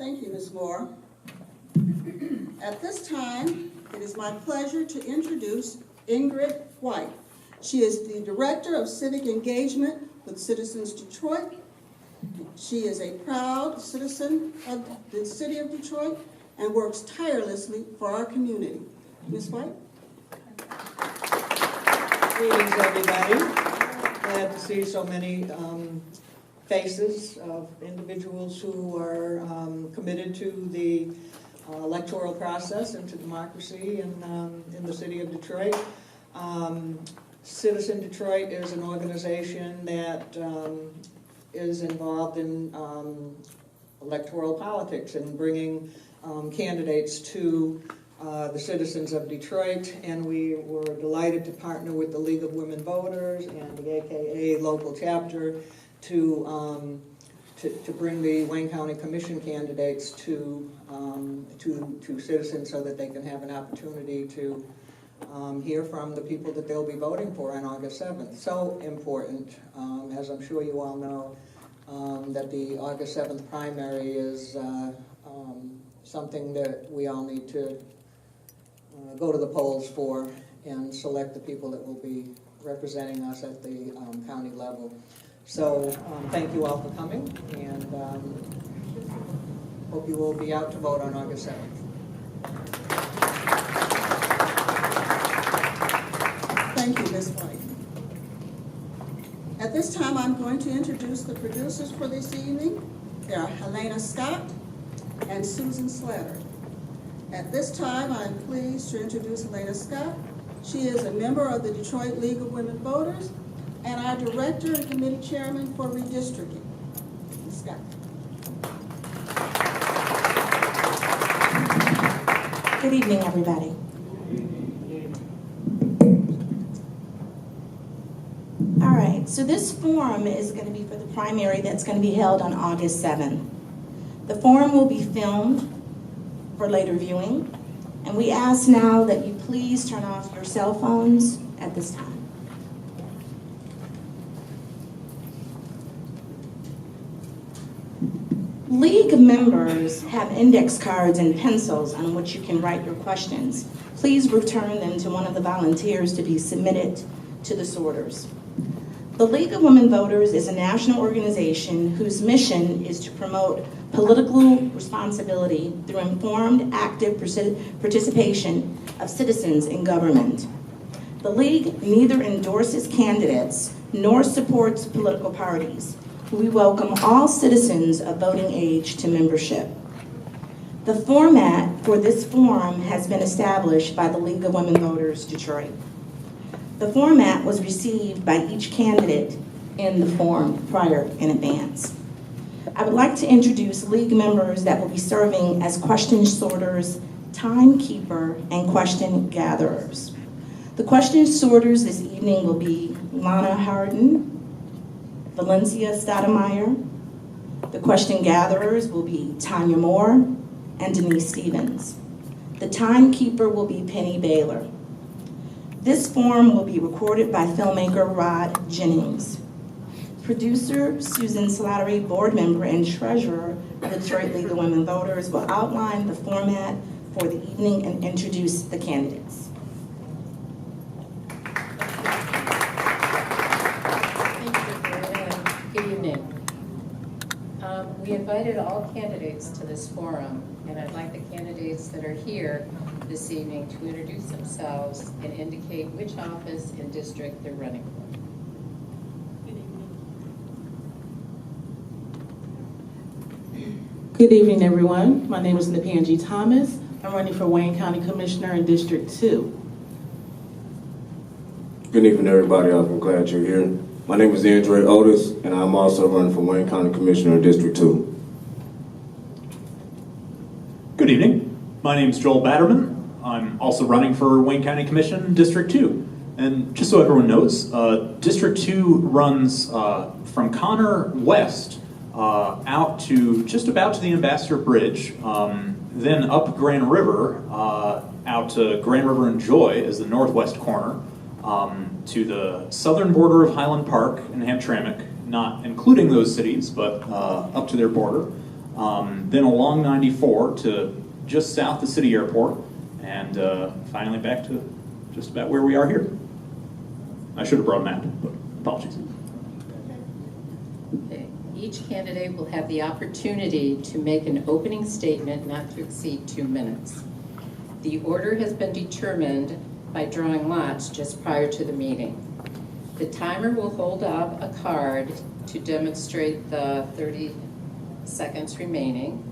Thank you, Ms. Moore. At this time, it is my pleasure to introduce Ingrid White. She is the Director of Civic Engagement with Citizens Detroit. She is a proud citizen of the city of Detroit and works tirelessly for our community. Ms. White? Greetings, everybody. Glad to see so many faces of individuals who are committed to the electoral process and to democracy in the city of Detroit. Citizen Detroit is an organization that is involved in electoral politics and bringing candidates to the citizens of Detroit, and we were delighted to partner with the League of Women Voters and the AKA local chapter to bring the Wayne County Commission candidates to citizens so that they can have an opportunity to hear from the people that they'll be voting for on August 7th. So important, as I'm sure you all know, that the August 7th primary is something that we all need to go to the polls for and select the people that will be representing us at the county level. So thank you all for coming, and hope you will be out to vote on August 7th. Thank you, Ms. White. At this time, I'm going to introduce the producers for this evening. They are Helena Scott and Susan Slatter. At this time, I'm pleased to introduce Helena Scott. She is a member of the Detroit League of Women Voters and our Director and Committee Chairman for Redistricting. Ms. Scott. Good evening, everybody. All right, so this forum is going to be for the primary that's going to be held on August 7th. The forum will be filmed for later viewing, and we ask now that you please turn off your cell phones at this time. League members have index cards and pencils on which you can write your questions. Please return them to one of the volunteers to be submitted to the sorters. The League of Women Voters is a national organization whose mission is to promote political responsibility through informed, active participation of citizens in government. The League neither endorses candidates nor supports political parties. We welcome all citizens of voting age to membership. The format for this forum has been established by the League of Women Voters Detroit. The format was received by each candidate in the forum prior in advance. I would like to introduce League members that will be serving as question sorters, timekeeper, and question gatherers. The question sorters this evening will be Lana Harden, Valencia Stoudemire. The question gatherers will be Tanya Moore and Denise Stevens. The timekeeper will be Penny Baylor. This forum will be recorded by filmmaker Rod Jennings. Producer Susan Slattery, board member and treasurer of the Detroit League of Women Voters, will outline the format for the evening and introduce the candidates. Good evening. We invited all candidates to this forum, and I'd like the candidates that are here this evening to introduce themselves and indicate which office and district they're running for. Good evening, everyone. My name is Napanji Thomas. I'm running for Wayne County Commissioner in District 2. Good evening, everybody. I'm glad you're here. My name is Andre Otis, and I'm also running for Wayne County Commissioner in District 2. Good evening. My name is Joel Batterman. I'm also running for Wayne County Commission in District 2. And just so everyone knows, District 2 runs from Connor west out to just about to the Ambassador Bridge, then up Grand River, out to Grand River and Joy as the northwest corner, to the southern border of Highland Park and Hamtramck, not including those cities, but up to their border, then along 94 to just south of City Airport, and finally back to just about where we are here. I should have brought a map, but apologies. Okay. Each candidate will have the opportunity to make an opening statement not to exceed 2 minutes. The order has been determined by drawing lots just prior to the meeting. The timer will hold up a card to demonstrate the 30 seconds remaining,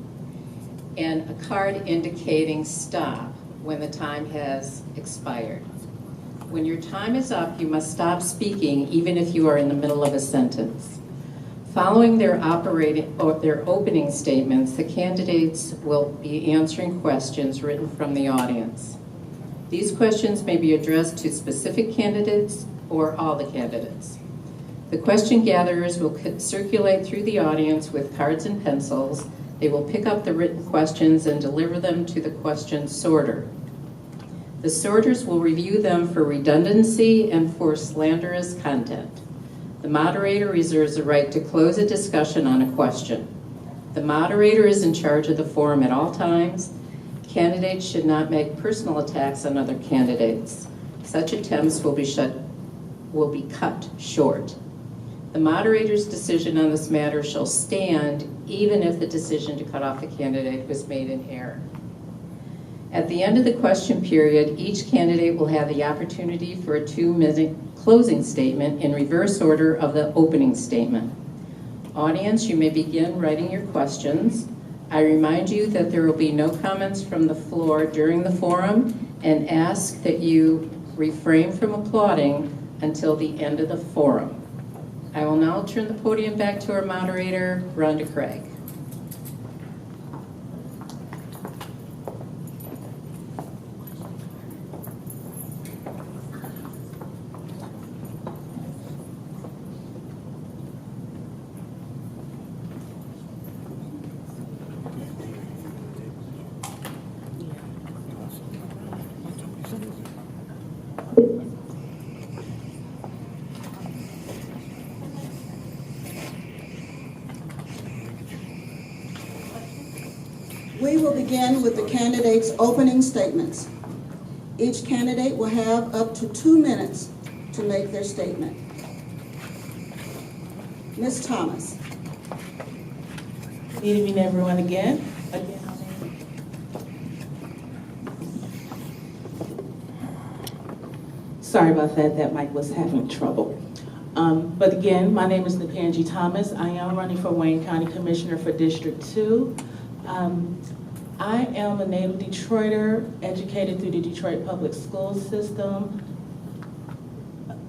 and a card indicating stop when the time has expired. When your time is up, you must stop speaking even if you are in the middle of a sentence. Following their opening statements, the candidates will be answering questions written from the audience. These questions may be addressed to specific candidates or all the candidates. The question gatherers will circulate through the audience with cards and pencils. They will pick up the written questions and deliver them to the question sorter. The sorters will review them for redundancy and for slanderous content. The moderator reserves the right to close a discussion on a question. The moderator is in charge of the forum at all times. Candidates should not make personal attacks on other candidates. Such attempts will be cut short. The moderator's decision on this matter shall stand even if the decision to cut off the candidate was made in error. At the end of the question period, each candidate will have the opportunity for a 2-minute closing statement in reverse order of the opening statement. Audience, you may begin writing your questions. I remind you that there will be no comments from the floor during the forum and ask that you refrain from applauding until the end of the forum. I will now turn the podium back to our moderator, Rhonda Craig. We will begin with the candidates' opening statements. Each candidate will have up to 2 minutes to make their statement. Ms. Thomas. Good evening, everyone, again. Sorry about that, that mic was having trouble. But again, my name is Napanji Thomas. I am running for Wayne County Commissioner for District 2. I am a native Detroiter, educated through the Detroit Public School System,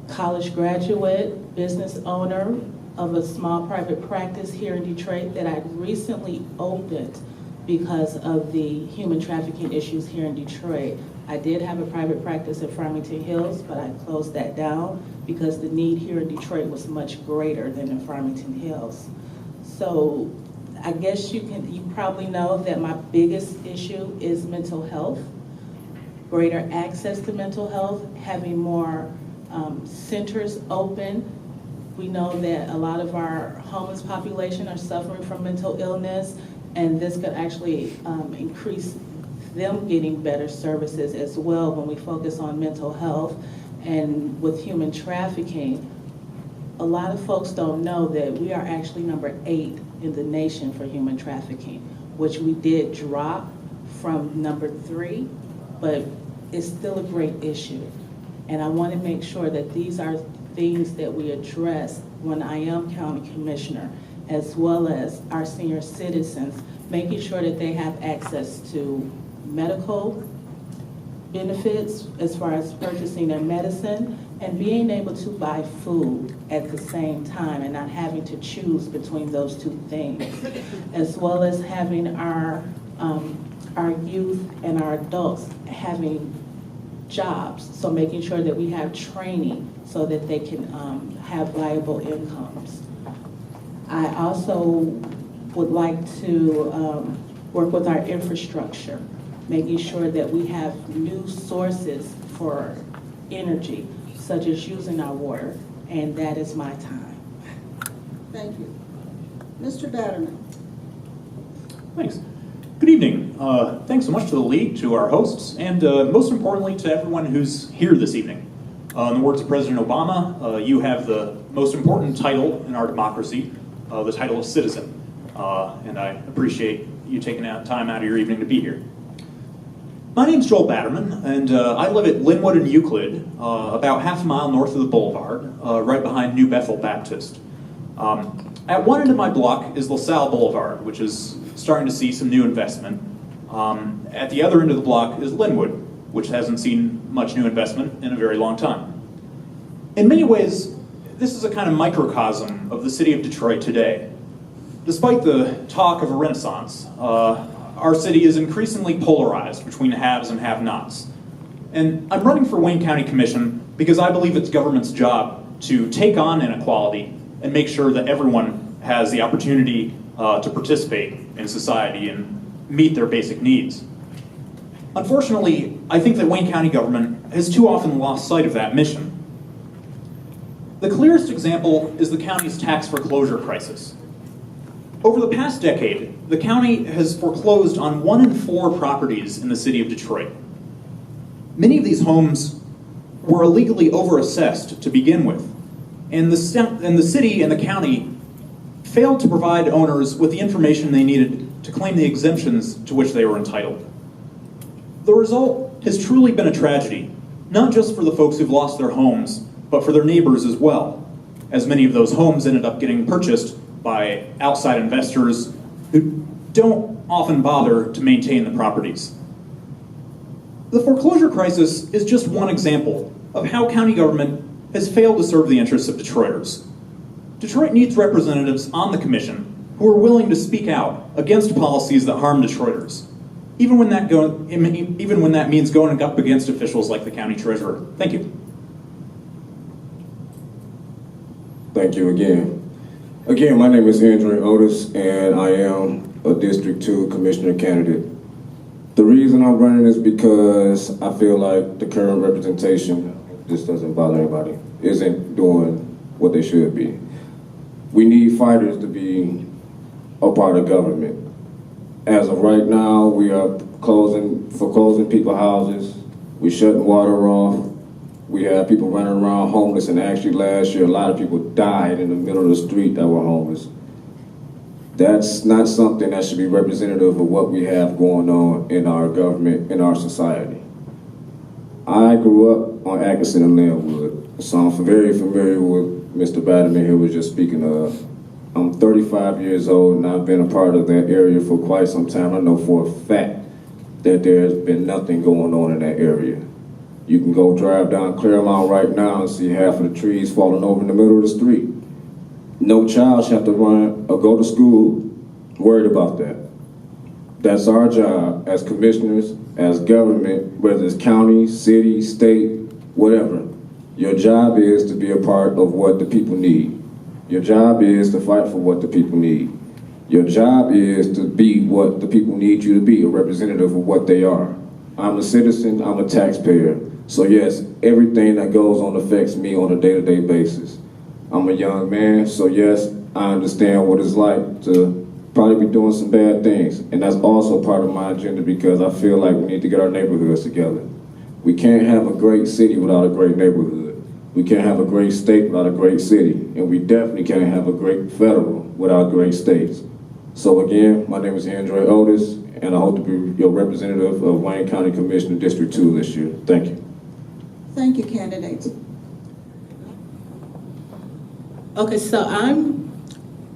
college graduate, business owner of a small private practice here in Detroit that I recently opened because of the human trafficking issues here in Detroit. I did have a private practice in Farmington Hills, but I closed that down because the need here in Detroit was much greater than in Farmington Hills. So I guess you probably know that my biggest issue is mental health, greater access to mental health, having more centers open. We know that a lot of our homeless population are suffering from mental illness, and this could actually increase them getting better services as well when we focus on mental health. And with human trafficking, a lot of folks don't know that we are actually number 8 in the nation for human trafficking, which we did drop from number 3, but it's still a great issue. And I want to make sure that these are things that we address when I am county commissioner, as well as our senior citizens, making sure that they have access to medical benefits as far as purchasing their medicine, and being able to buy food at the same time and not having to choose between those two things, as well as having our youth and our adults having jobs, so making sure that we have training so that they can have viable incomes. I also would like to work with our infrastructure, making sure that we have new sources for energy, such as using our water, and that is my time. Thank you. Mr. Batterman. Thanks. Good evening. Thanks so much to the league, to our hosts, and most importantly to everyone who's here this evening. In the words of President Obama, you have the most important title in our democracy, the title of citizen. And I appreciate you taking time out of your evening to be here. My name's Joel Batterman, and I live at Linwood and Euclid, about half a mile north of the boulevard, right behind New Bethel Baptist. At one end of my block is LaSalle Boulevard, which is starting to see some new investment. At the other end of the block is Linwood, which hasn't seen much new investment in a very long time. In many ways, this is a kind of microcosm of the city of Detroit today. Despite the talk of a renaissance, our city is increasingly polarized between haves and have-nots. And I'm running for Wayne County Commission because I believe it's government's job to take on inequality and make sure that everyone has the opportunity to participate in society and meet their basic needs. Unfortunately, I think that Wayne County government has too often lost sight of that mission. The clearest example is the county's tax foreclosure crisis. Over the past decade, the county has foreclosed on 1 in 4 properties in the city of Detroit. Many of these homes were illegally overassessed to begin with, and the city and the county failed to provide owners with the information they needed to claim the exemptions to which they were entitled. The result has truly been a tragedy, not just for the folks who've lost their homes, but for their neighbors as well, as many of those homes ended up getting purchased by outside investors who don't often bother to maintain the properties. The foreclosure crisis is just one example of how county government has failed to serve the interests of Detroiters. Detroit needs representatives on the commission who are willing to speak out against policies that harm Detroiters, even when that means going up against officials like the county treasurer. Thank you. Thank you again. Again, my name is Andre Otis, and I am a District 2 Commissioner candidate. The reason I'm running is because I feel like the current representation, this doesn't bother anybody, isn't doing what they should be. We need fighters to be a part of government. As of right now, we are foreclosing people's houses. We're shutting water off. We have people running around homeless, and actually last year a lot of people died in the middle of the street that were homeless. That's not something that should be representative of what we have going on in our government, in our society. I grew up on Atkinson and Linwood, so I'm very familiar with Mr. Batterman who was just speaking of. I'm 35 years old, and I've been a part of that area for quite some time. I know for a fact that there's been nothing going on in that area. You can go drive down Claremont right now and see half of the trees falling over in the middle of the street. No child should have to run or go to school worried about that. That's our job as commissioners, as government, whether it's county, city, state, whatever. Your job is to be a part of what the people need. Your job is to fight for what the people need. Your job is to be what the people need you to be, a representative of what they are. I'm a citizen, I'm a taxpayer. So yes, everything that goes on affects me on a day-to-day basis. I'm a young man, so yes, I understand what it's like to probably be doing some bad things. And that's also part of my agenda because I feel like we need to get our neighborhoods together. We can't have a great city without a great neighborhood. We can't have a great state without a great city. And we definitely can't have a great federal without great states. So again, my name is Andre Otis, and I hope to be your representative of Wayne County Commissioner District 2 this year. Thank you. Thank you, candidates. Okay, so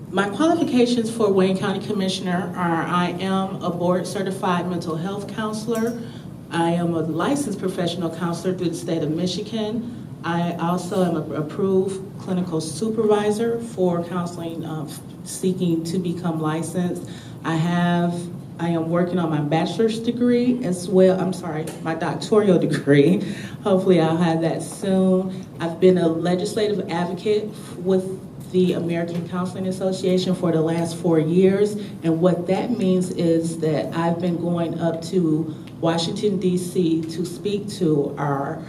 my qualifications for Wayne County Commissioner are I am a board certified mental health counselor. I am a licensed professional counselor through the state of Michigan. I also am an approved clinical supervisor for counseling seeking to become licensed. I am working on my bachelor's degree as well, my doctoral degree. Hopefully I'll have that soon. I've been a legislative advocate with the American Counseling Association for the last 4 years. And what that means is that I've been going up to Washington, D.C. to speak to our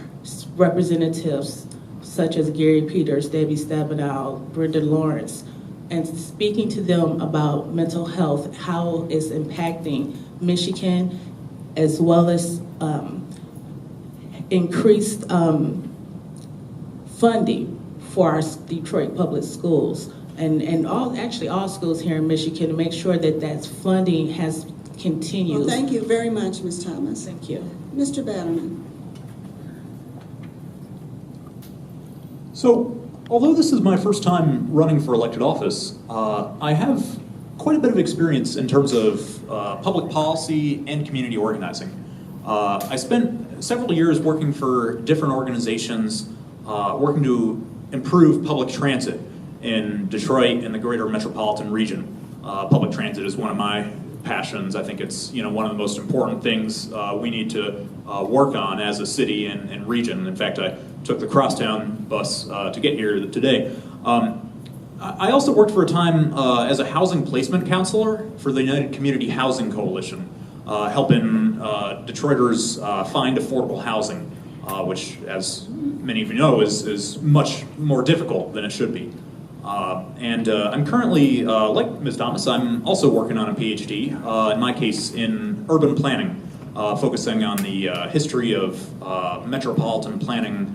representatives such as Gary Peters, Debbie Stabenow, Brenda Lawrence, and speaking to them about mental health, how it's impacting Michigan, as well as increased funding for our Detroit public schools and all schools here in Michigan, to make sure that that funding has continued. Well, thank you very much, Ms. Thomas. Thank you. Mr. Batterman. So, although this is my first time running for elected office, I have quite a bit of experience in terms of public policy and community organizing. I spent several years working for different organizations, working to improve public transit in Detroit and the greater metropolitan region. Public transit is one of my passions. I think it's one of the most important things we need to work on as a city and region. In fact, I took the Crosstown bus to get here today. I also worked for a time as a housing placement counselor for the United Community Housing Coalition, helping Detroiters find affordable housing, which, as many of you know, is much more difficult than it should be. I'm currently, like Ms. Thomas, I'm also working on a PhD, in my case in urban planning, focusing on the history of metropolitan planning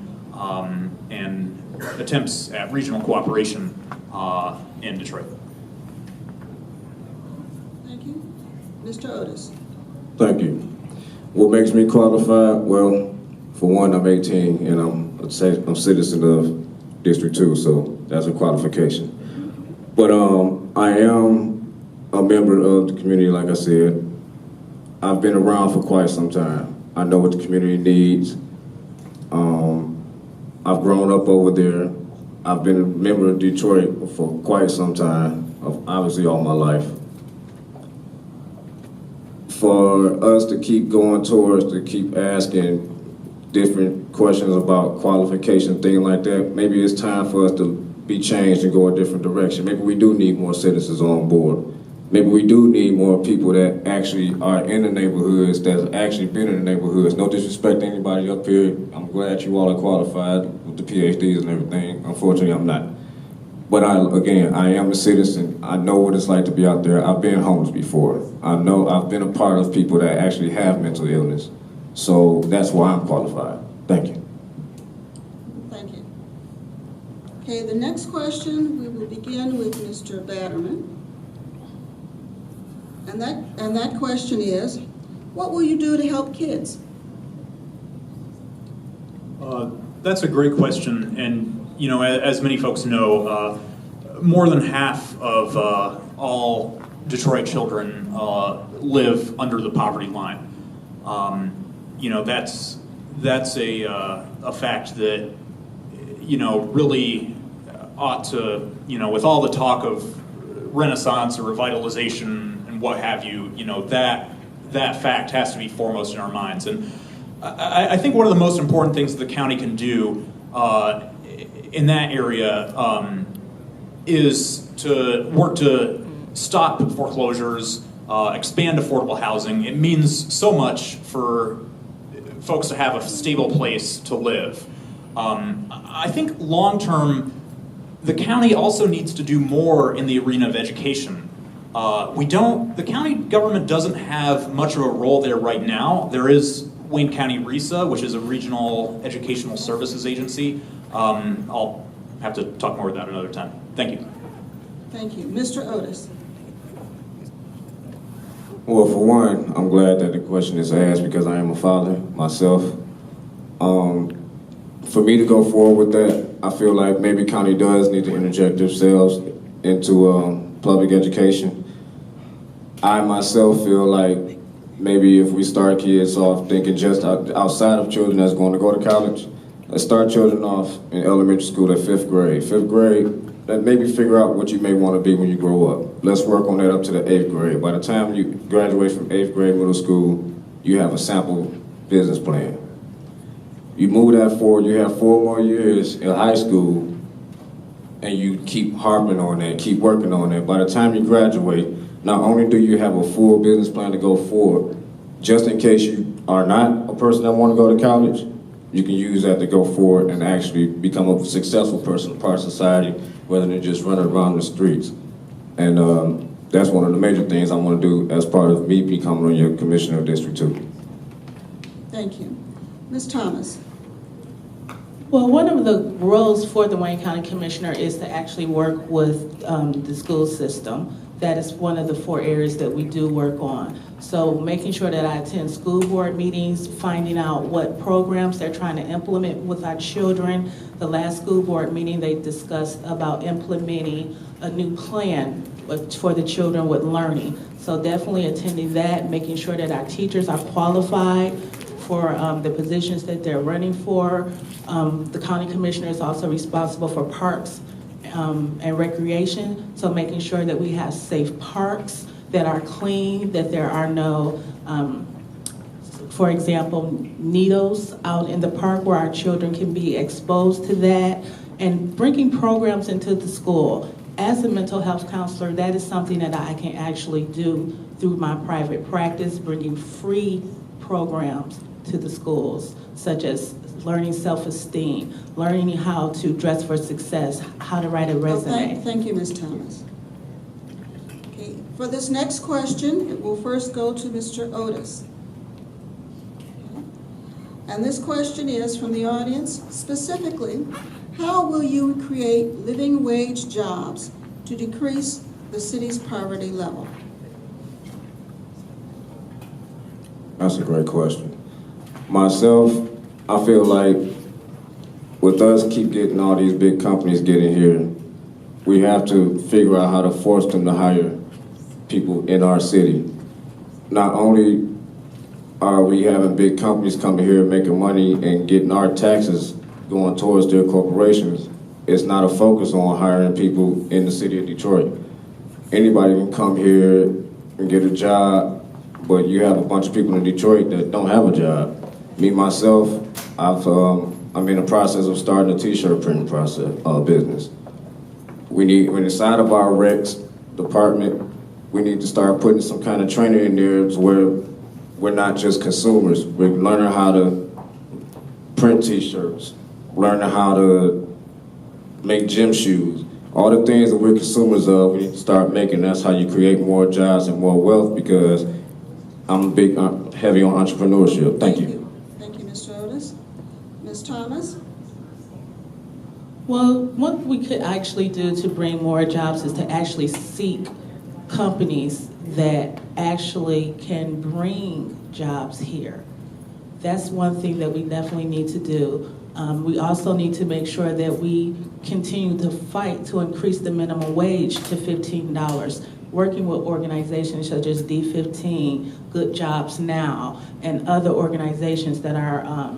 and attempts at regional cooperation in Detroit. Thank you. Mr. Otis. Thank you. What makes me qualified? Well, for one, I'm 18 and I'm a citizen of District 2, so that's a qualification. But I am a member of the community, like I said. I've been around for quite some time. I know what the community needs. I've grown up over there. I've been a member of Detroit for quite some time, obviously all my life. For us to keep going towards, to keep asking different questions about qualification, things like that, maybe it's time for us to be changed and go a different direction. Maybe we do need more citizens on board. Maybe we do need more people that actually are in the neighborhoods, that's actually been in the neighborhoods. No disrespect to anybody up here. I'm glad you all are qualified with the PhDs and everything. Unfortunately, I'm not. But I am a citizen. I know what it's like to be out there. I've been homeless before. I know I've been a part of people that actually have mental illness. So that's why I'm qualified. Thank you. Thank you. Okay, the next question, we will begin with Mr. Batterman. And that question is, what will you do to help kids? That's a great question, and as many folks know, more than half of all Detroit children live under the poverty line. That's a fact that really ought to, with all the talk of renaissance or revitalization and what have you, that fact has to be foremost in our minds. And I think one of the most important things the county can do in that area is to work to stop foreclosures, expand affordable housing. It means so much for folks to have a stable place to live. I think long-term, the county also needs to do more in the arena of education. The county government doesn't have much of a role there right now. There is Wayne County RESA, which is a regional educational services agency. I'll have to talk more about that another time. Thank you. Thank you. Mr. Otis. Well, for one, I'm glad that the question is asked because I am a father myself. For me to go forward with that, I feel like maybe county does need to interject themselves into public education. I myself feel like maybe if we start kids off thinking just outside of children that's going to go to college, let's start children off in elementary school at 5th grade. 5th grade, and maybe figure out what you may want to be when you grow up. Let's work on that up to the 8th grade. By the time you graduate from 8th grade middle school, you have a sample business plan. You move that forward, you have 4 more years in high school, and you keep harping on that, keep working on that. By the time you graduate, not only do you have a full business plan to go forward, just in case you are not a person that want to go to college, you can use that to go forward and actually become a successful person, part of society, rather than just running around the streets. And that's one of the major things I want to do as part of me becoming your commissioner of District 2. Thank you. Ms. Thomas? Well, one of the roles for the Wayne County Commissioner is to actually work with the school system. That is one of the 4 areas that we do work on. So making sure that I attend school board meetings, finding out what programs they're trying to implement with our children. The last school board meeting, they discussed about implementing a new plan for the children with learning. So definitely attending that, making sure that our teachers are qualified for the positions that they're running for. The county commissioner is also responsible for parks and recreation, so making sure that we have safe parks that are clean, that there are no, for example, needles out in the park where our children can be exposed to that, and bringing programs into the school. As a mental health counselor, that is something that I can actually do through my private practice, bringing free programs to the schools, such as learning self-esteem, learning how to dress for success, how to write a resume. Thank you, Ms. Thomas. Okay, for this next question, it will first go to Mr. Otis. Okay. And this question is from the audience, specifically, how will you create living wage jobs to decrease the city's poverty level? That's a great question. Myself, I feel like with us keep getting all these big companies getting here, we have to figure out how to force them to hire people in our city. Not only are we having big companies coming here making money and getting our taxes going towards their corporations, it's not a focus on hiring people in the city of Detroit. Anybody can come here and get a job, but you have a bunch of people in Detroit that don't have a job. Me, myself, I'm in the process of starting a t-shirt printing business. We're inside of our Recs department, we need to start putting some kind of training in there to where we're not just consumers. We're learning how to print t-shirts, learning how to make gym shoes. All the things that we're consumers of, we need to start making. That's how you create more jobs and more wealth, because I'm heavy on entrepreneurship. Thank you. Thank you, Mr. Otis. Ms. Thomas? Well, what we could actually do to bring more jobs is to actually seek companies that actually can bring jobs here. That's one thing that we definitely need to do. We also need to make sure that we continue to fight to increase the minimum wage to $15. Working with organizations such as D15, Good Jobs Now, and other organizations that are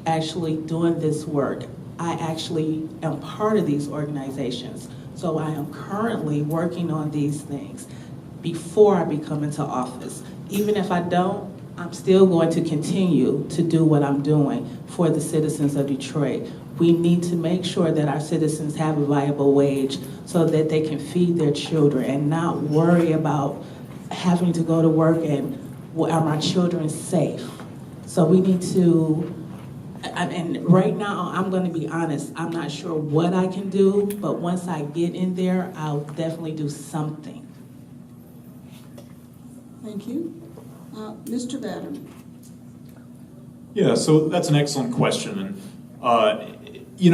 actually doing this work. I actually am part of these organizations, so I am currently working on these things before I become into office. Even if I don't, I'm still going to continue to do what I'm doing for the citizens of Detroit. We need to make sure that our citizens have a viable wage so that they can feed their children and not worry about having to go to work and are my children safe. So we need to, and right now, I'm going to be honest, I'm not sure what I can do, but once I get in there, I'll definitely do something. Thank you. Mr. Batterman? Yeah, so that's an excellent question. And,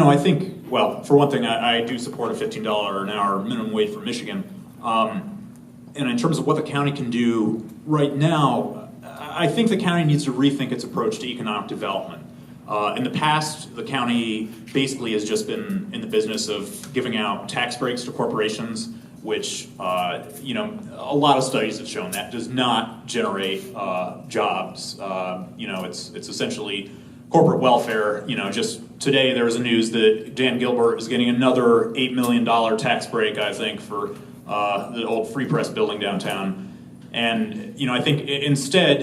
I think, well, for one thing, I do support a $15 an hour minimum wage for Michigan. And in terms of what the county can do right now, I think the county needs to rethink its approach to economic development. In the past, the county basically has just been in the business of giving out tax breaks to corporations, which, a lot of studies have shown that does not generate jobs. It's essentially corporate welfare. Just today there was a news that Dan Gilbert is getting another $8 million tax break, I think, for the old Free Press building downtown. And, I think instead,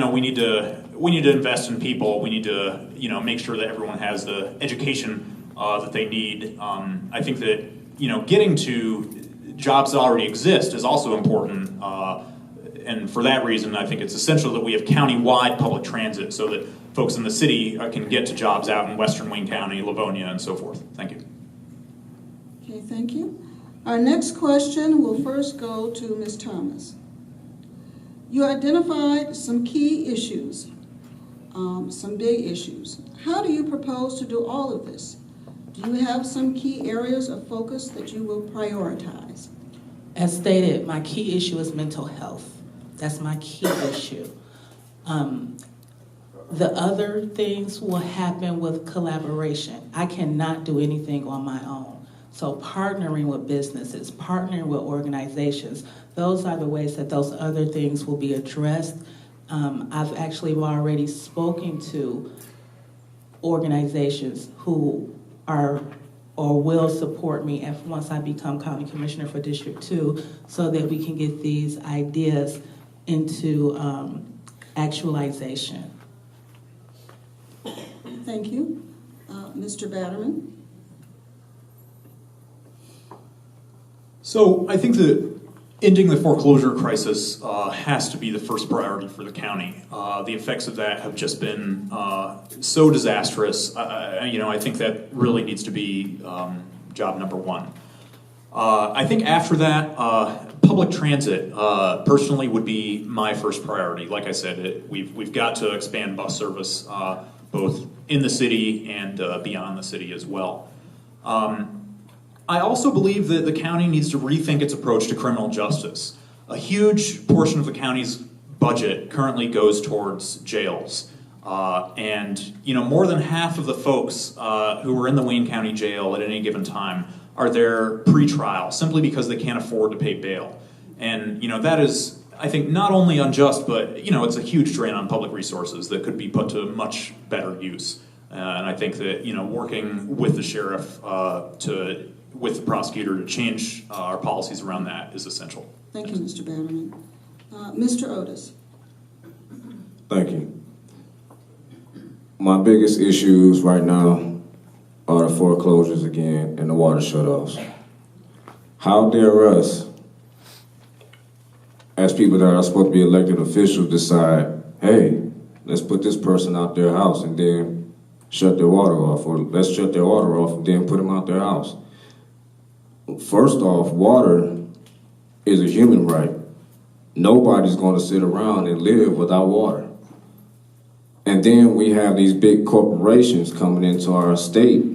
we need to invest in people. We need to, make sure that everyone has the education that they need. I think that, getting to jobs that already exist is also important, and for that reason, I think it's essential that we have county-wide public transit so that folks in the city can get to jobs out in Western Wayne County, Livonia, and so forth. Thank you. Okay, thank you. Our next question will first go to Ms. Thomas. You identified some key issues, some big issues. How do you propose to do all of this? Do you have some key areas of focus that you will prioritize? As stated, my key issue is mental health. That's my key issue. The other things will happen with collaboration. I cannot do anything on my own. So partnering with businesses, partnering with organizations, those are the ways that those other things will be addressed. I've actually already spoken to organizations who are or will support me once I become County Commissioner for District 2 so that we can get these ideas into actualization. Thank you. Mr. Batterman? So I think that ending the foreclosure crisis has to be the first priority for the county. The effects of that have just been so disastrous. I think that really needs to be job number one. I think after that, public transit personally would be my first priority. Like I said, we've got to expand bus service both in the city and beyond the city as well. I also believe that the county needs to rethink its approach to criminal justice. A huge portion of the county's budget currently goes towards jails. And more than half of the folks who are in the Wayne County Jail at any given time are there pre-trial simply because they can't afford to pay bail. And that is, I think, not only unjust, but it's a huge drain on public resources that could be put to much better use. And I think that working with the sheriff with the prosecutor to change our policies around that is essential. Thank you, Mr. Batterman. Mr. Otis? Thank you. My biggest issues right now are the foreclosures again and the water shutoffs. How dare us, as people that are supposed to be elected officials, decide, hey, let's put this person out their house and then shut their water off, or let's shut their water off and then put them out their house. First off, water is a human right. Nobody's going to sit around and live without water. And then we have these big corporations coming into our state,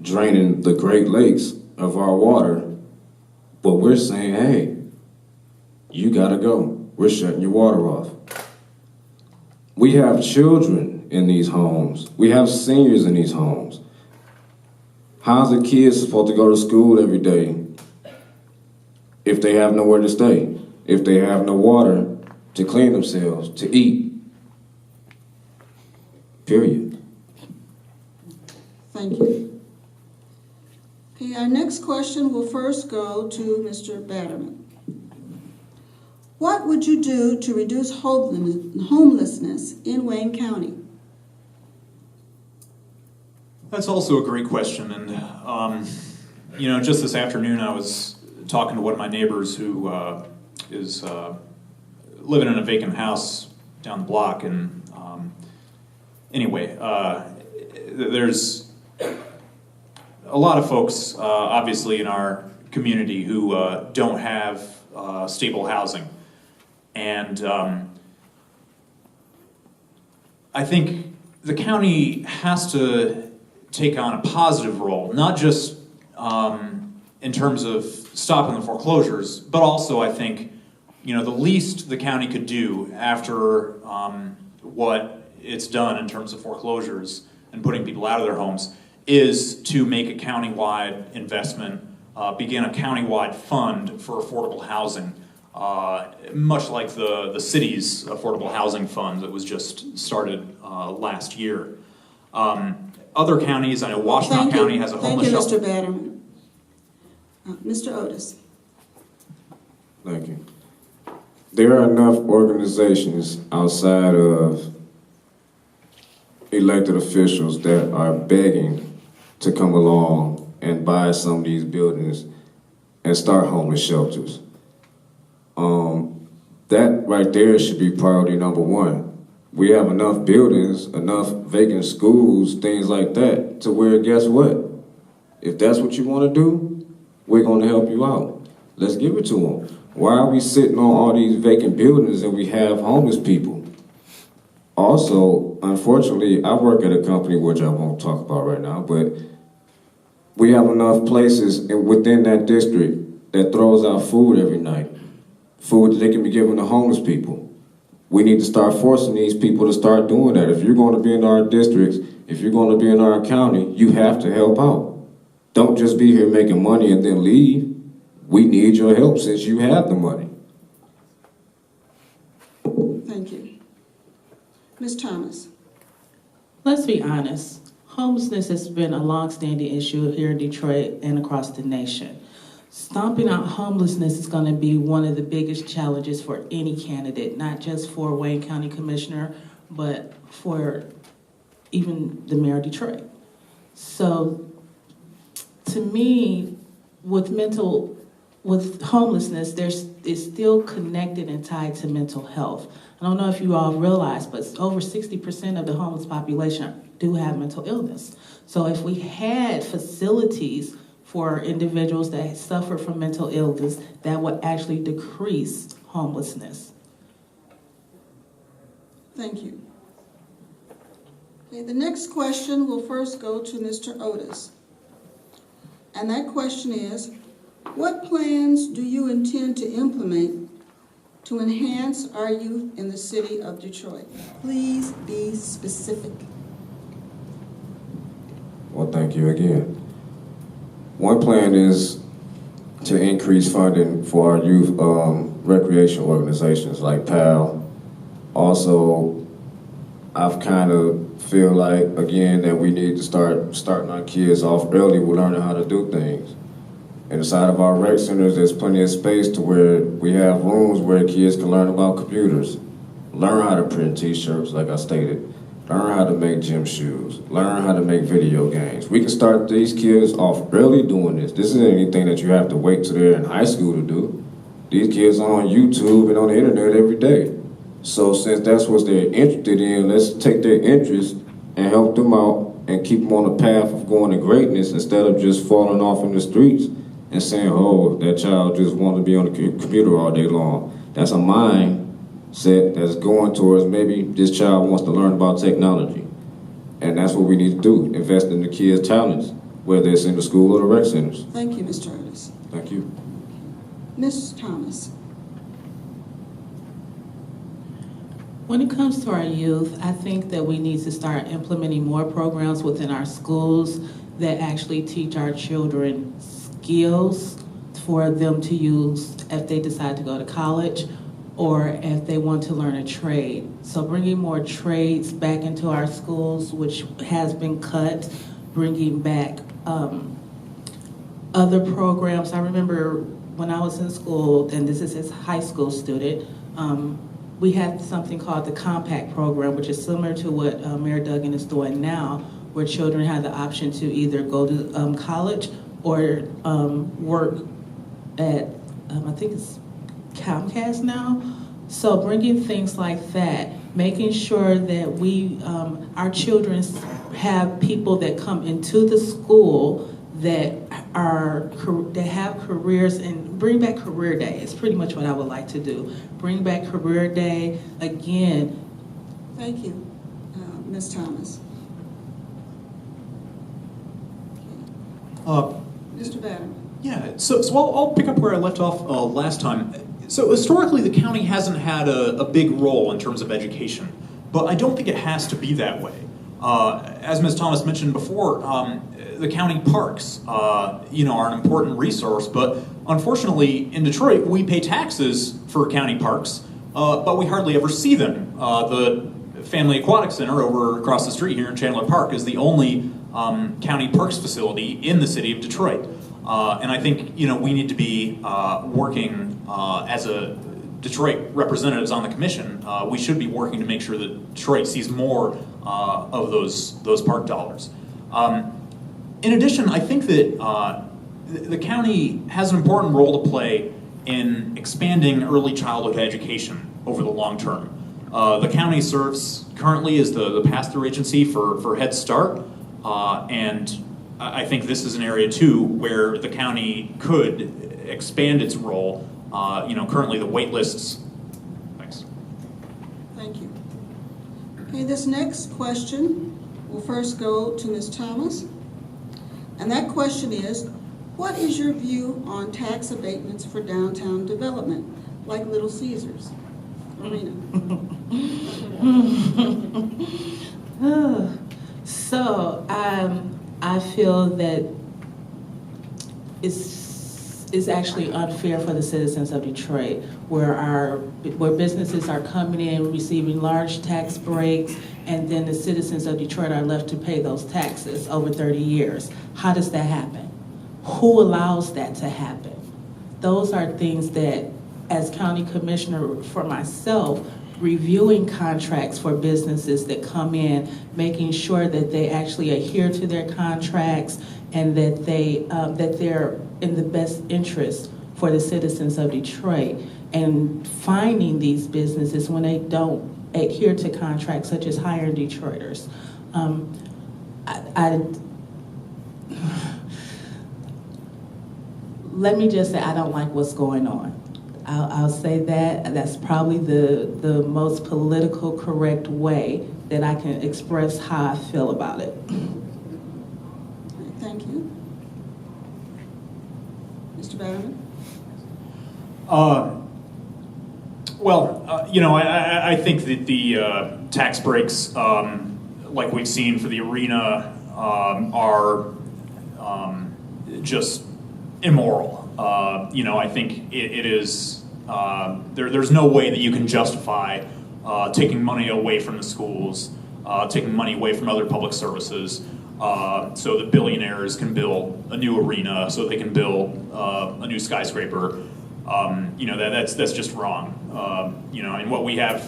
draining the Great Lakes of our water. But we're saying, hey, you gotta go. We're shutting your water off. We have children in these homes. We have seniors in these homes. How's a kid supposed to go to school every day if they have nowhere to stay, if they have no water to clean themselves, to eat? Period. Thank you. Okay, our next question will first go to Mr. Batterman. What would you do to reduce homelessness in Wayne County? That's also a great question, and just this afternoon I was talking to one of my neighbors who is living in a vacant house down the block, and there's a lot of folks, obviously, in our community who don't have stable housing, and I think the county has to take on a positive role, not just in terms of stopping the foreclosures, but also I think, the least the county could do after what it's done in terms of foreclosures and putting people out of their homes is to make a countywide investment, begin a countywide fund for affordable housing, much like the city's affordable housing fund that was just started last year. Other counties, I know Washtenaw County has a homeless shelter. Thank you, Mr. Batterman. Mr. Otis. Thank you. There are enough organizations outside of elected officials that are begging to come along and buy some of these buildings and start homeless shelters. That right there should be priority number one. We have enough buildings, enough vacant schools, things like that, to where, guess what? If that's what you want to do, we're going to help you out. Let's give it to them. Why are we sitting on all these vacant buildings and we have homeless people? Also, unfortunately, I work at a company which I won't talk about right now, but we have enough places within that district that throws out food every night. Food that they can be giving to homeless people. We need to start forcing these people to start doing that. If you're going to be in our districts, if you're going to be in our county, you have to help out. Don't just be here making money and then leave. We need your help since you have the money. Thank you. Ms. Thomas. Let's be honest, homelessness has been a long-standing issue here in Detroit and across the nation. Stomping out homelessness is going to be one of the biggest challenges for any candidate, not just for Wayne County Commissioner, but for even the mayor of Detroit. So, to me, with homelessness, it's still connected and tied to mental health. I don't know if you all realize, but over 60% of the homeless population do have mental illness. So if we had facilities for individuals that suffer from mental illness, that would actually decrease homelessness. Thank you. Okay, the next question will first go to Mr. Otis. And that question is, what plans do you intend to implement to enhance our youth in the city of Detroit? Please be specific. Well, thank you again. One plan is to increase funding for our youth recreation organizations like PAL. Also, I've kind of feel like, again, that we need to starting our kids off early with learning how to do things. Inside of our rec centers, there's plenty of space to where we have rooms where kids can learn about computers, learn how to print t-shirts, like I stated, learn how to make gym shoes, learn how to make video games. We can start these kids off early doing this. This isn't anything that you have to wait till they're in high school to do. These kids are on YouTube and on the internet every day. So since that's what they're interested in, let's take their interest and help them out and keep them on the path of going to greatness instead of just falling off in the streets and saying, oh, that child just wants to be on the computer all day long. That's a mindset that's going towards maybe this child wants to learn about technology. And that's what we need to do, invest in the kids' talents, whether it's in the school or the rec centers. Thank you, Mr. Otis. Thank you. Ms. Thomas. When it comes to our youth, I think that we need to start implementing more programs within our schools that actually teach our children skills for them to use if they decide to go to college or if they want to learn a trade. So bringing more trades back into our schools, which has been cut, bringing back other programs. I remember when I was in school, and this is as a high school student, we had something called the Compact Program, which is similar to what Mayor Duggan is doing now, where children have the option to either go to college or work at, I think it's Comcast now. So bringing things like that, making sure that we, our children have people that come into the school that have careers, and bring back career day. It's pretty much what I would like to do. Bring back career day again. Thank you, Ms. Thomas. Mr. Banner. Yeah, so I'll pick up where I left off last time. So historically, the county hasn't had a big role in terms of education, but I don't think it has to be that way. As Ms. Thomas mentioned before, the county parks, are an important resource, but unfortunately in Detroit, we pay taxes for county parks, but we hardly ever see them. The Family Aquatic Center over across the street here in Chandler Park is the only county parks facility in the city of Detroit. And I think, we need to be working as a Detroit representatives on the commission. We should be working to make sure that Detroit sees more of those park dollars. In addition, I think that the county has an important role to play in expanding early childhood education over the long term. The county serves currently as the pass-through agency for Head Start, and I think this is an area too where the county could expand its role. Currently the wait lists. Thanks. Thank you. Okay, this next question will first go to Ms. Thomas. And that question is, what is your view on tax abatements for downtown development, like Little Caesars Arena? So I feel that it's actually unfair for the citizens of Detroit, where businesses are coming in, receiving large tax breaks, and then the citizens of Detroit are left to pay those taxes over 30 years. How does that happen? Who allows that to happen? Those are things that, as county commissioner for myself, reviewing contracts for businesses that come in, making sure that they actually adhere to their contracts and that they're in the best interest for the citizens of Detroit, and finding these businesses when they don't adhere to contracts, such as hiring Detroiters. Let me just say, I don't like what's going on. I'll say that. That's probably the most political correct way that I can express how I feel about it. Thank you. Mr. Batterman? I think that the tax breaks, like we've seen for the arena, are just immoral. I think it is, there's no way that you can justify taking money away from the schools, taking money away from other public services, so that billionaires can build a new arena, so they can build a new skyscraper. That's just wrong. And what we have,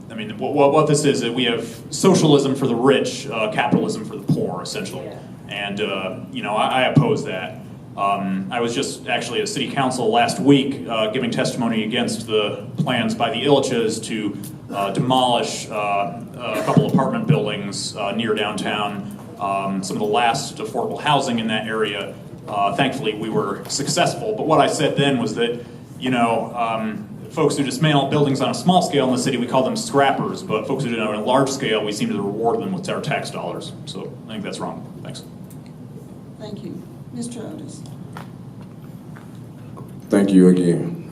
what this is that we have socialism for the rich, capitalism for the poor, essentially. Yeah. And, I oppose that. I was just actually at City Council last week giving testimony against the plans by the Illiches to demolish a couple apartment buildings near downtown, some of the last affordable housing in that area. Thankfully, we were successful. But what I said then was that, folks who dismantle buildings on a small scale in the city, we call them scrappers. But folks who do it on a large scale, we seem to reward them with our tax dollars. So I think that's wrong. Thanks. Thank you. Mr. Otis? Thank you again.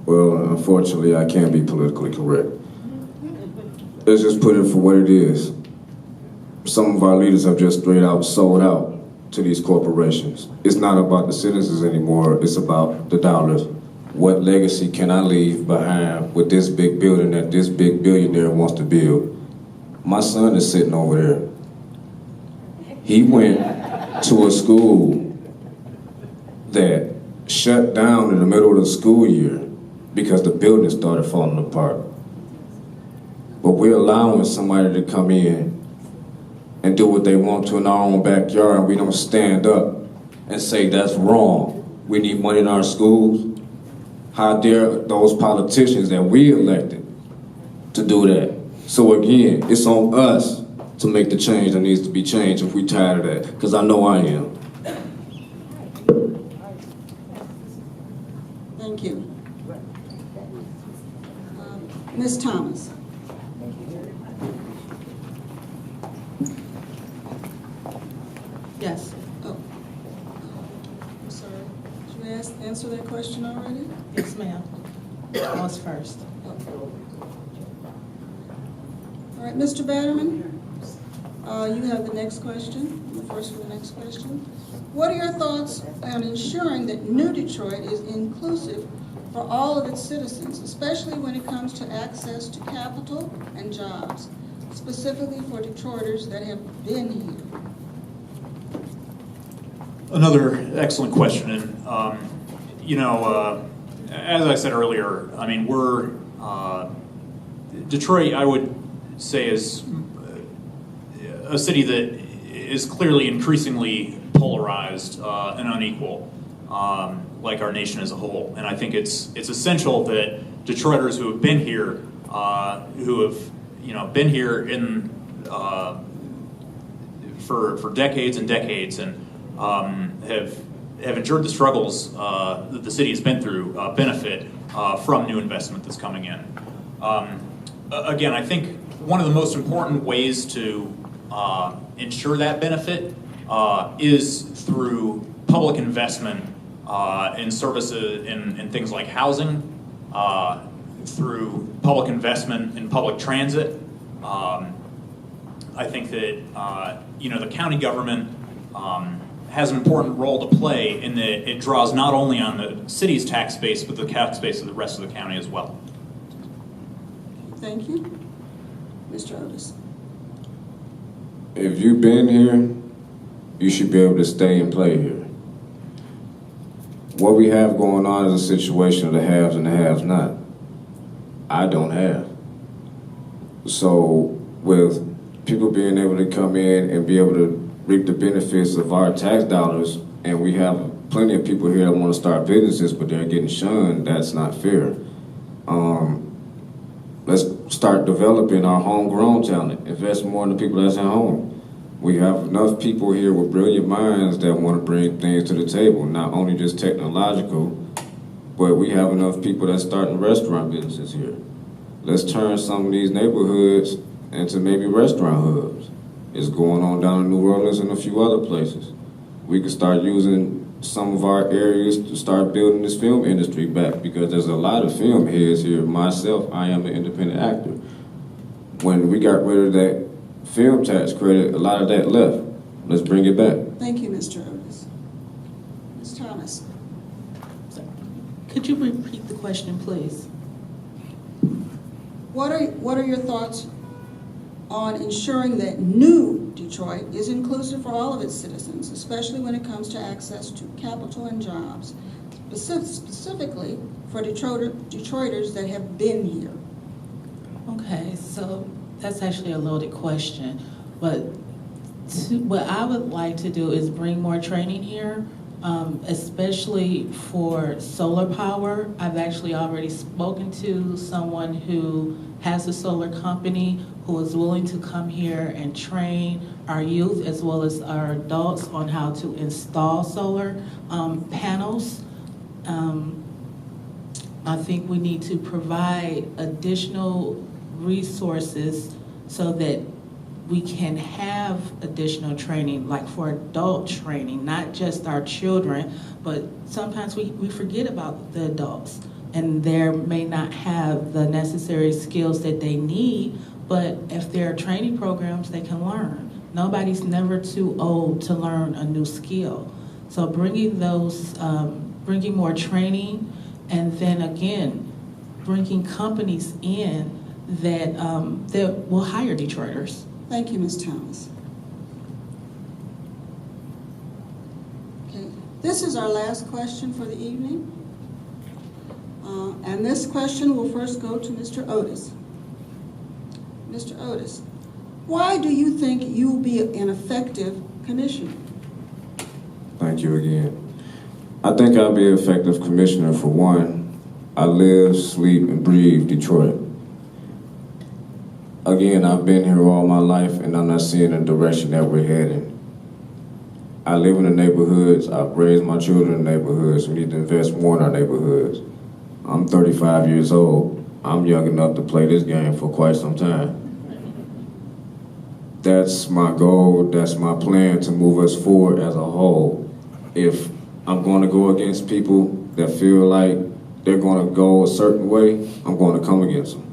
Well, unfortunately, I can't be politically correct. Let's just put it for what it is. Some of our leaders have just straight out sold out to these corporations. It's not about the citizens anymore, it's about the dollars. What legacy can I leave behind with this big building that this big billionaire wants to build? My son is sitting over there. He went to a school that shut down in the middle of the school year because the building started falling apart. But we're allowing somebody to come in and do what they want to in our own backyard, and we don't stand up and say that's wrong. We need money in our schools. How dare those politicians that we elected to do that? So again, it's on us to make the change that needs to be changed if we're tired of that, because I know I am. Thank you. Ms. Thomas? Yes. Oh, I'm sorry. Did you answer that question already? Yes, ma'am. I was first. All right, Mr. Batterman, you have the next question, the first for the next question. What are your thoughts on ensuring that New Detroit is inclusive for all of its citizens, especially when it comes to access to capital and jobs, specifically for Detroiters that have been here? Another excellent question. And, as I said earlier, we're, Detroit, I would say, is a city that is clearly increasingly polarized and unequal, like our nation as a whole. And I think it's essential that Detroiters who have been here, been here in for decades and decades, and have endured the struggles that the city has been through benefit from new investment that's coming in. Again, I think one of the most important ways to ensure that benefit is through public investment in services, in things like housing, through public investment in public transit. I think that the county government has an important role to play in that it draws not only on the city's tax base, but the tax base of the rest of the county as well. Thank you. Mr. Otis. If you've been here, you should be able to stay and play here. What we have going on is a situation of the haves and the haves not. I don't have. So with people being able to come in and be able to reap the benefits of our tax dollars, and we have plenty of people here that want to start businesses, but they're getting shunned, that's not fair. Let's start developing our homegrown talent, invest more in the people that's at home. We have enough people here with brilliant minds that want to bring things to the table, not only just technological, but we have enough people that's starting restaurant businesses here. Let's turn some of these neighborhoods into maybe restaurant hubs. It's going on down in New Orleans and a few other places. We could start using some of our areas to start building this film industry back, because there's a lot of film heads here. Myself, I am an independent actor. When we got rid of that film tax credit, a lot of that left. Let's bring it back. Thank you, Mr. Otis. Ms. Thomas. Could you repeat the question, please? What are your thoughts on ensuring that new Detroit is inclusive for all of its citizens, especially when it comes to access to capital and jobs, specifically for Detroiters that have been here? Okay, so that's actually a loaded question, but what I would like to do is bring more training here, especially for solar power. I've actually already spoken to someone who has a solar company who is willing to come here and train our youth as well as our adults on how to install solar panels. I think we need to provide additional resources so that we can have additional training, like for adult training, not just our children, but sometimes we forget about the adults, and they may not have the necessary skills that they need, but if there are training programs, they can learn. Nobody's never too old to learn a new skill. So bringing more training, and then again, bringing companies in that will hire Detroiters. Thank you, Ms. Thomas. Okay, this is our last question for the evening. And this question will first go to Mr. Otis. Mr. Otis, why do you think you will be an effective commissioner? Thank you again. I think I'll be an effective commissioner for one. I live, sleep, and breathe Detroit. Again, I've been here all my life, and I'm not seeing the direction that we're heading. I live in the neighborhoods. I've raised my children in the neighborhoods. We need to invest more in our neighborhoods. I'm 35 years old. I'm young enough to play this game for quite some time. That's my goal. That's my plan to move us forward as a whole. If I'm going to go against people that feel like they're going to go a certain way, I'm going to come against them.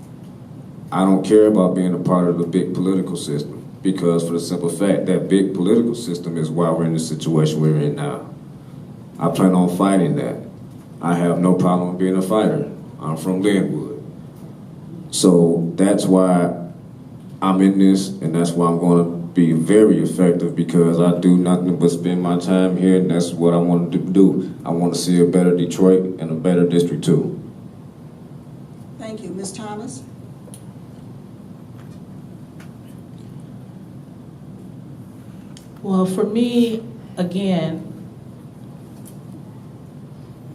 I don't care about being a part of the big political system, because for the simple fact that big political system is why we're in the situation we're in now. I plan on fighting that. I have no problem being a fighter. I'm from Linwood. So that's why I'm in this, and that's why I'm going to be very effective, because I do nothing but spend my time here, and that's what I want to do. I want to see a better Detroit and a better District 2. Thank you. Ms. Thomas? Well, for me, again,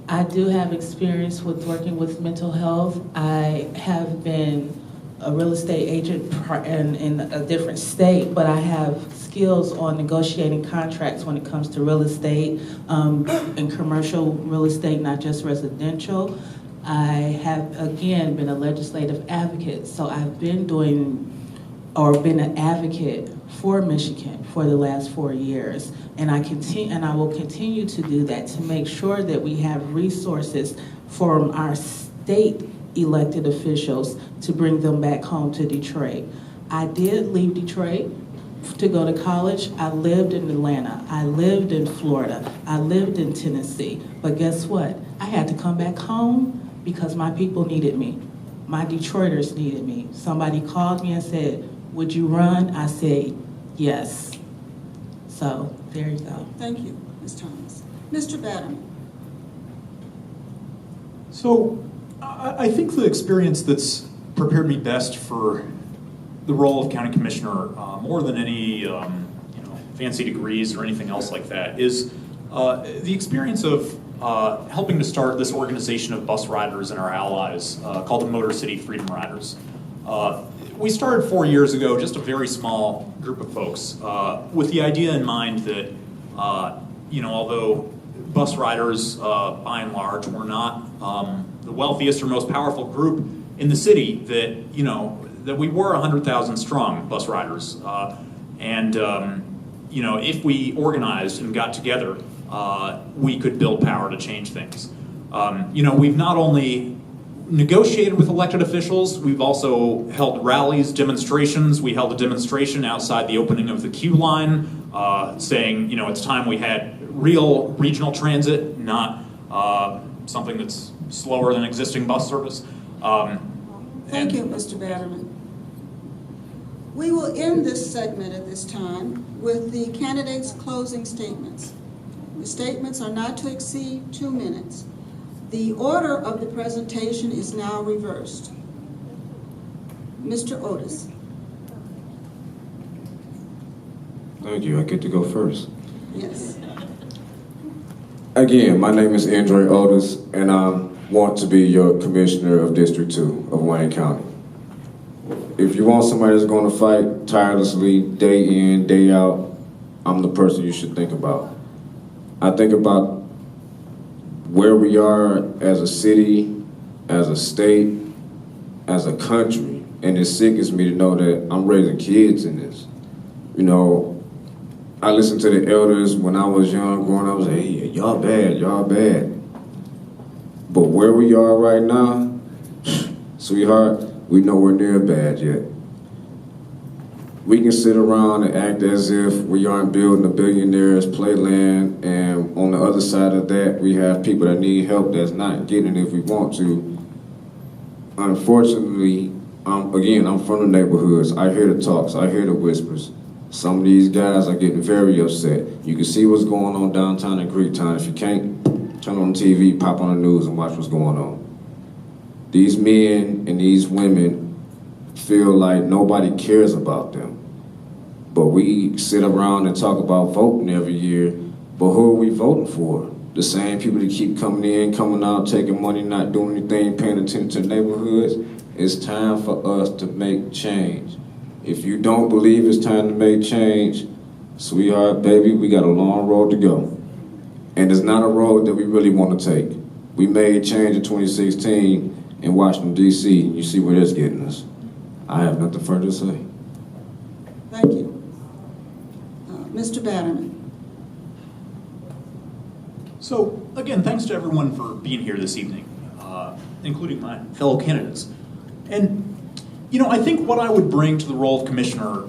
I do have experience with working with mental health. I have been a real estate agent in a different state, but I have skills on negotiating contracts when it comes to real estate and commercial real estate, not just residential. I have, again, been a legislative advocate, so I've been been an advocate for Michigan for the last 4 years. And I will continue to do that to make sure that we have resources from our state elected officials to bring them back home to Detroit. I did leave Detroit to go to college. I lived in Atlanta. I lived in Florida. I lived in Tennessee. But guess what? I had to come back home because my people needed me. My Detroiters needed me. Somebody called me and said, "Would you run?" I said, yes. So there you go. Thank you, Ms. Thomas. Mr. Batterman. So I think the experience that's prepared me best for the role of county commissioner, more than any fancy degrees or anything else like that, is the experience of helping to start this organization of bus riders and our allies called the Motor City Freedom Riders. We started 4 years ago, just a very small group of folks, with the idea in mind that, although bus riders, by and large, were not the wealthiest or most powerful group in the city, that we were 100,000 strong bus riders, if we organized and got together, we could build power to change things. We've not only negotiated with elected officials, we've also held rallies, demonstrations. We held a demonstration outside the opening of the Q line, saying, it's time we had real regional transit, not something that's slower than existing bus service. Thank you, Mr. Batterman. We will end this segment at this time with the candidates' closing statements. The statements are not to exceed 2 minutes. The order of the presentation is now reversed. Mr. Otis. Thank you. I get to go first. Yes. Again, my name is Andre Otis, and I want to be your Commissioner of District 2 of Wayne County. If you want somebody that's going to fight tirelessly, day in, day out, I'm the person you should think about. I think about where we are as a city, as a state, as a country, and it sickens me to know that I'm raising kids in this. I listened to the elders when I was young, growing up, I was like, hey, y'all bad. But where we are right now, sweetheart, we nowhere near bad yet. We can sit around and act as if we aren't building a billionaire's playland, and on the other side of that, we have people that need help that's not getting it if we want to. Unfortunately, I'm from the neighborhoods. I hear the talks, I hear the whispers. Some of these guys are getting very upset. You can see what's going on downtown in Greektown. If you can't, turn on TV, pop on the news, and watch what's going on. These men and these women feel like nobody cares about them. But we sit around and talk about voting every year, but who are we voting for? The same people that keep coming in, coming out, taking money, not doing anything, paying attention to the neighborhoods. It's time for us to make change. If you don't believe it's time to make change, sweetheart, baby, we got a long road to go. And it's not a road that we really want to take. We made change in 2016 in Washington, D.C. You see where that's getting us. I have nothing further to say. Thank you. Mr. Batterman. So, again, thanks to everyone for being here this evening, including my fellow candidates. And, I think what I would bring to the role of commissioner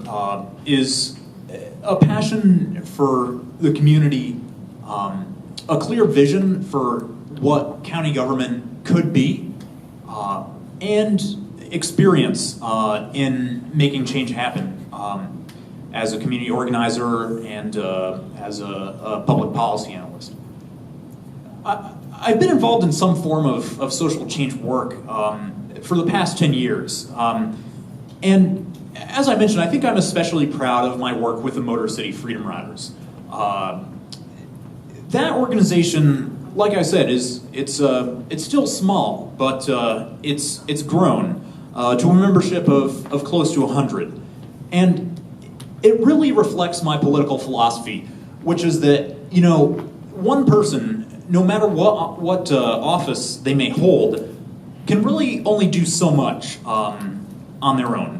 is a passion for the community, a clear vision for what county government could be, and experience in making change happen as a community organizer and as a public policy analyst. I've been involved in some form of social change work for the past 10 years. And as I mentioned, I think I'm especially proud of my work with the Motor City Freedom Riders. That organization, like I said, it's still small, but it's grown. to a membership of close to 100. And it really reflects my political philosophy, which is that, you know, one person, no matter what office they may hold, can really only do so much on their own.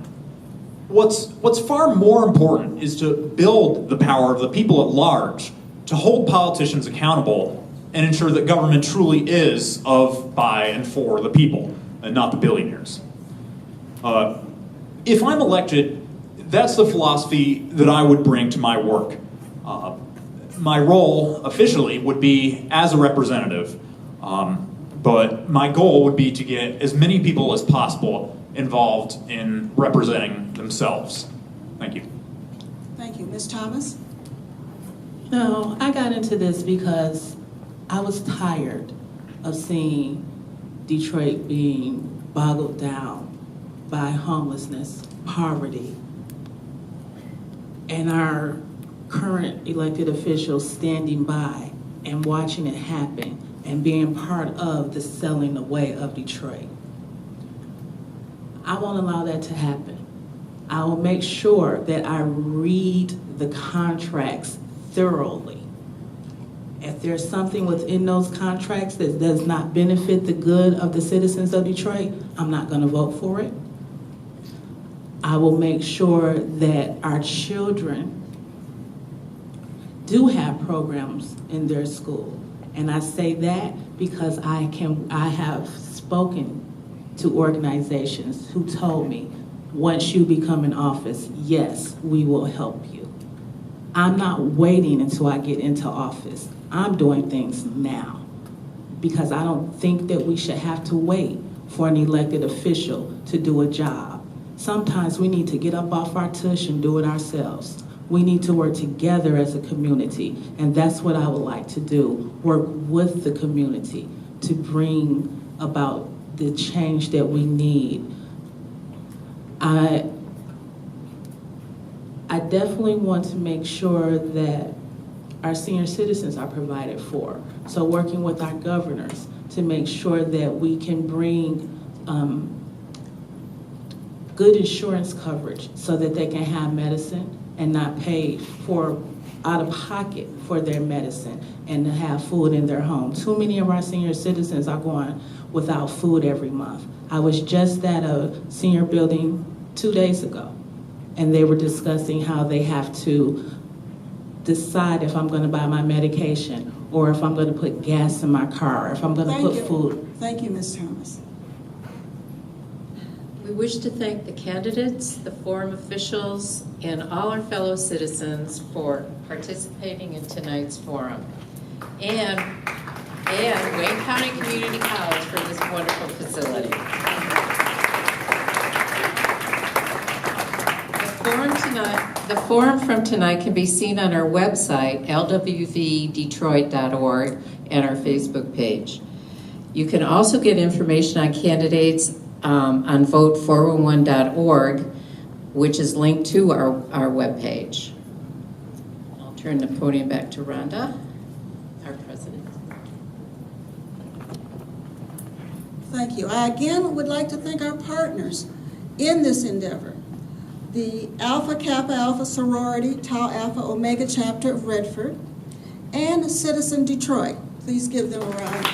What's far more important is to build the power of the people at large, to hold politicians accountable, and ensure that government truly is of, by, and for the people, and not the billionaires. If I'm elected, that's the philosophy that I would bring to my work. My role officially would be as a representative, but my goal would be to get as many people as possible involved in representing themselves. Thank you. Thank you. Ms. Thomas? No, I got into this because I was tired of seeing Detroit being boggled down by homelessness, poverty, and our current elected officials standing by and watching it happen and being part of the selling away of Detroit. I won't allow that to happen. I will make sure that I read the contracts thoroughly. If there's something within those contracts that does not benefit the good of the citizens of Detroit, I'm not going to vote for it. I will make sure that our children do have programs in their school. And I say that because I have spoken to organizations who told me, once you become in office, yes, we will help you. I'm not waiting until I get into office. I'm doing things now because I don't think that we should have to wait for an elected official to do a job. Sometimes we need to get up off our tush and do it ourselves. We need to work together as a community, and that's what I would like to do, work with the community to bring about the change that we need. I definitely want to make sure that our senior citizens are provided for. So working with our governors to make sure that we can bring good insurance coverage so that they can have medicine and not pay for out of pocket for their medicine and to have food in their home. Too many of our senior citizens are going without food every month. I was just at a senior building 2 days ago, and they were discussing how they have to decide if I'm going to buy my medication or if I'm going to put gas in my car, or if I'm going to put food. Thank you, Ms. Thomas. We wish to thank the candidates, the forum officials, and all our fellow citizens for participating in tonight's forum, and Wayne County Community College for this wonderful facility. The forum from tonight can be seen on our website, lwvdetroit.org, and our Facebook page. You can also get information on candidates on vote411.org, which is linked to our webpage. I'll turn the podium back to Rhonda, our president. Thank you. I again would like to thank our partners in this endeavor. The Alpha Kappa Alpha Sorority, Tau Alpha Omega Chapter of Redford, and Citizen Detroit. Please give them a round.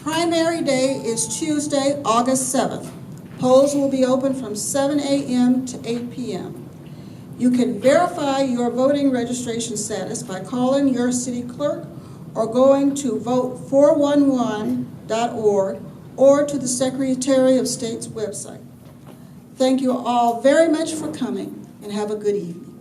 Primary day is Tuesday, August 7th. Polls will be open from 7 a.m. to 8 p.m. You can verify your voting registration status by calling your city clerk or going to vote411.org or to the Secretary of State's website. Thank you all very much for coming, and have a good evening.